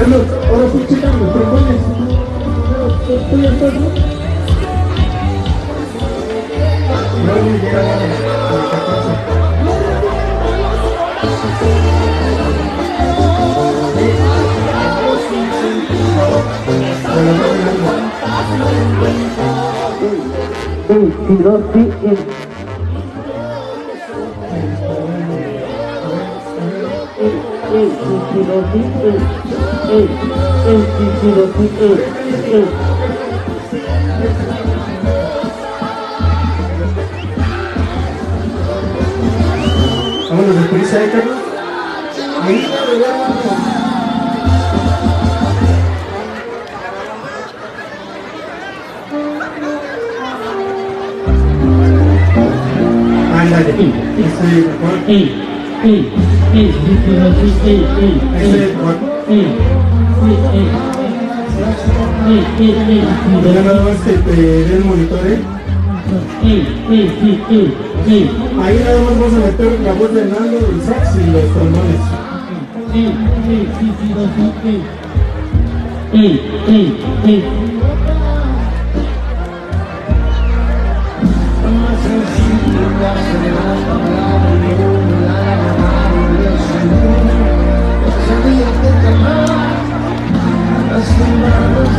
Carlos, ahora sí, checan los trombones. ¿Tú ya estás, no? No, ni llega a la 14. Vámonos de prisa, Carlos. Ahí, ándale, estoy ya nada más que te dé el monitor, ahí nada más vamos a meter la voz de Nando, el sax y los trombones.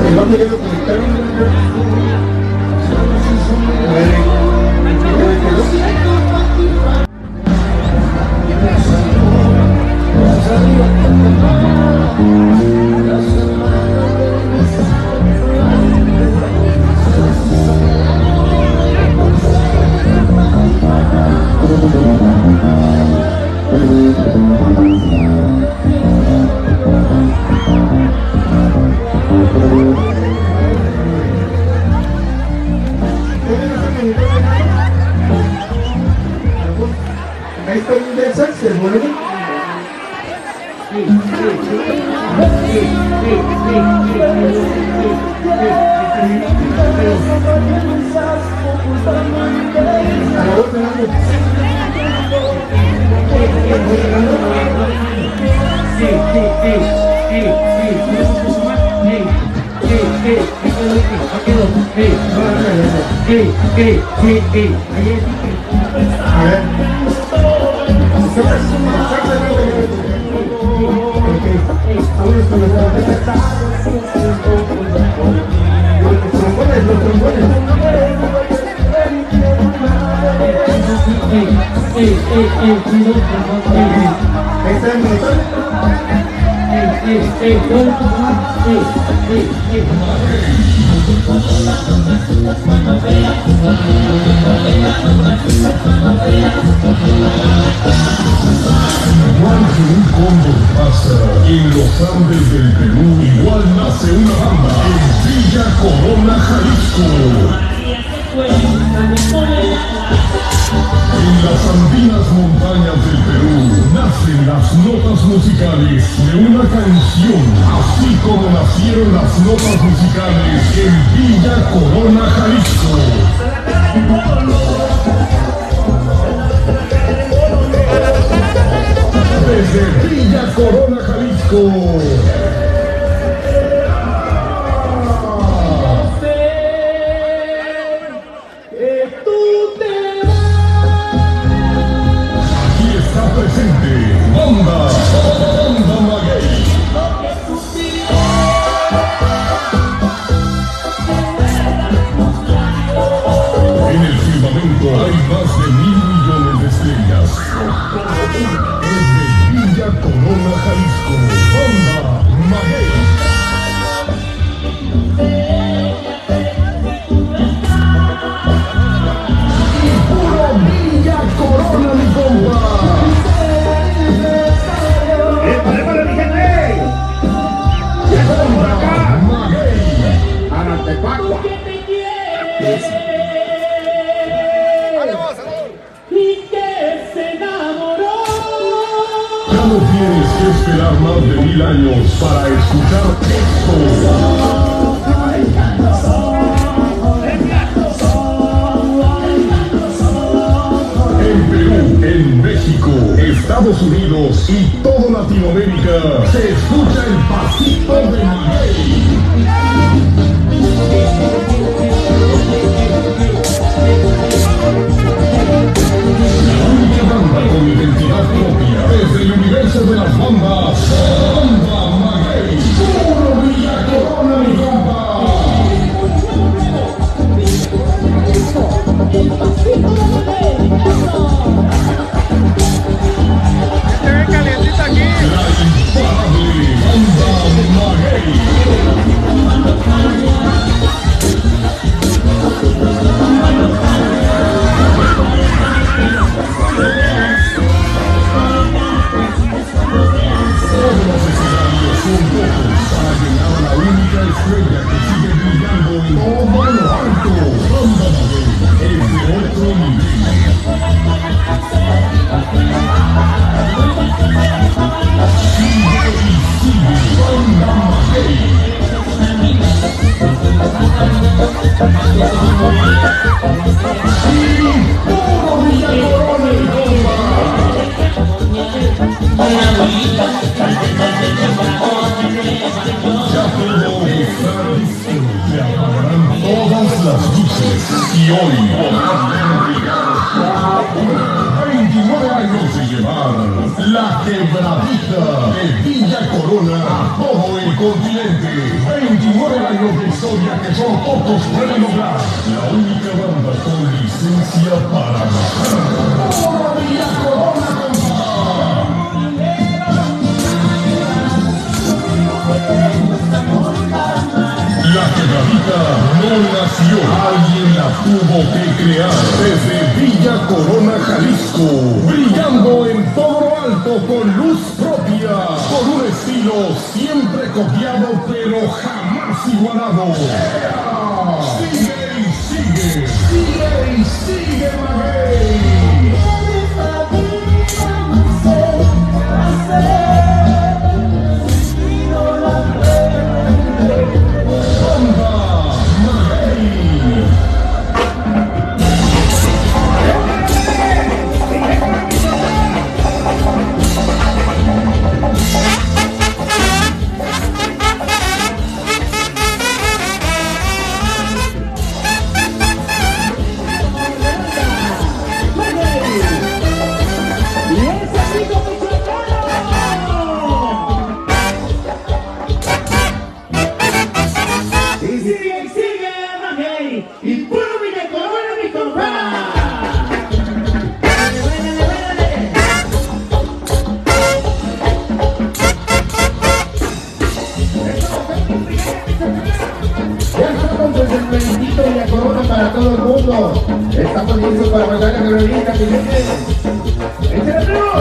El bajo ya lo conectaron. Ahí está el sax, el volumen. A la voz de Nando. A ver. Vámonos con los trombones, los trombones. Ahí está el monitor. Igual que un cóndor pasa en los Andes del Perú, igual nace una banda en Villa Corona, Jalisco. En las andinas montañas del Perú nacen las notas musicales de una canción, así como nacieron las notas musicales en Villa Corona, Jalisco. Desde Villa Corona, Jalisco. Aquí está presente Banda Maguey. En el firmamento hay más de 1.000 millones de estrellas. Villa Corona, Jalisco, Banda Maguey. Y puro Villa Corona, mi compa. ¡Épale, mi gente! ¡Ya estamos acá! Maguey. ¡Anatepacua! Ya no tienes que esperar más de 1000 años para escuchar esto. En Perú, En México, Estados Unidos y toda Latinoamérica se escucha el pasito de Maguey. La única banda con identidad propia desde el universo de las bandas, Banda Maguey. ¡Puro Villa Corona, mi compa! Se ve calientito aquí. La imparable Banda Maguey. Todos los escenarios son pocos para llegar a la única estrella que sigue brillando en todo lo alto. Banda Maguey es de otro nivel. Sigue y sigue Banda Maguey. Y puro Villa Corona, mi compa. Ya todo está listo, se apagarán todas las luces y hoy podrás ver brillar solo una. 29 años de llevar la quebradita de Villa Corona a todo el continente. 29 años de historia que son pocos pueden lograr. La única banda con licencia para bajar. ¡Puro Villa Corona, compa! La quebradita no nació, alguien la tuvo que crear. Desde Villa Corona, Jalisco, brillando en todo lo alto con luz propia, con un estilo siempre copiado pero jamás igualado. Sigue y sigue, sigue y sigue Maguey. Y puro Villa Corona, mi compa. Ya estamos desde el bendito Villa Corona para todo el mundo. Estamos listos para bailar la quebradita, mi gente. ¡Échale, primo!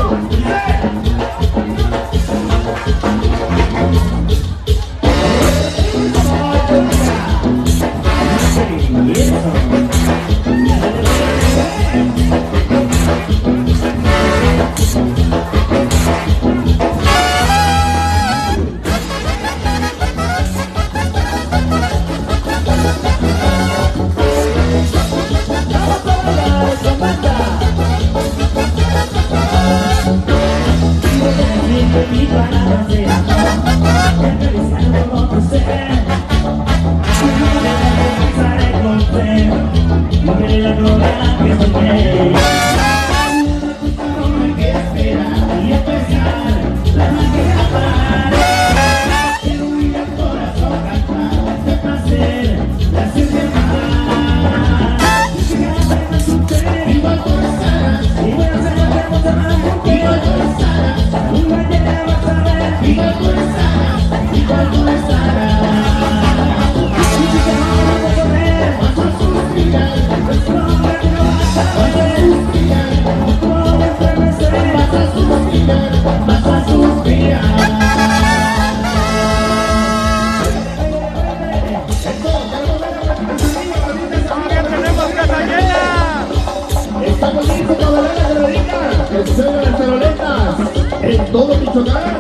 Estamos listos para bailar la quebradita. Que suenan las taroletas en todo Michoacán.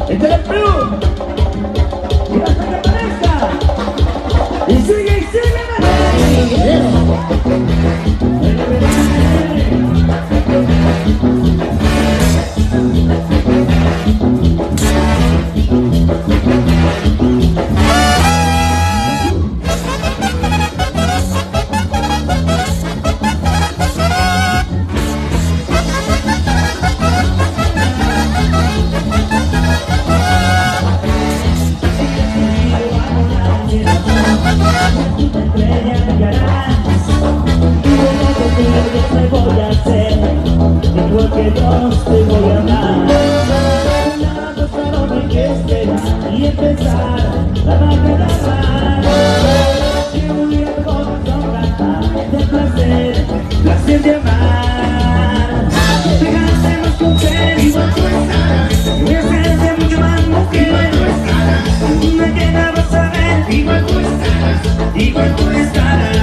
¡Échale, Perú! ¡Y hasta que aparezca! ¡Y sigue, y sigue! ¡Eso! conmigo tú estarás.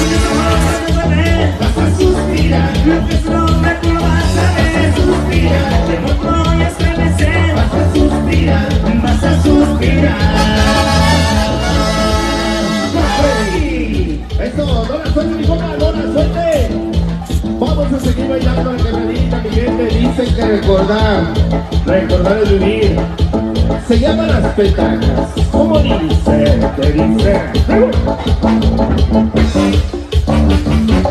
Si tu amor vas a ver, vas a suspirar. Lo que es un hombre tú lo vas a ver. Suspirar, de amor voy a estremecer. Vas a suspirar, vas a suspirar. Eso, no la suelte, mi compa, no la suelte. Vamos a seguir bailando la carrerita, mi gente. Dicen que recordar es vivir. Se llaman las petacas. ¿Cómo dice? Te dice.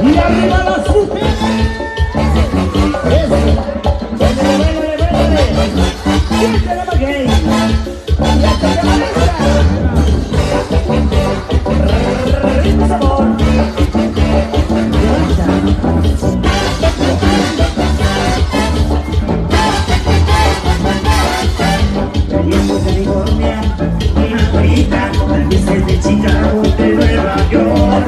Y arriba las mujeres. Eso. Véndele. Siéntele, Maguey. Y hasta que amanezca. Ritmo sabor. Caliente California, una corita, desde Chicago de Nueva York.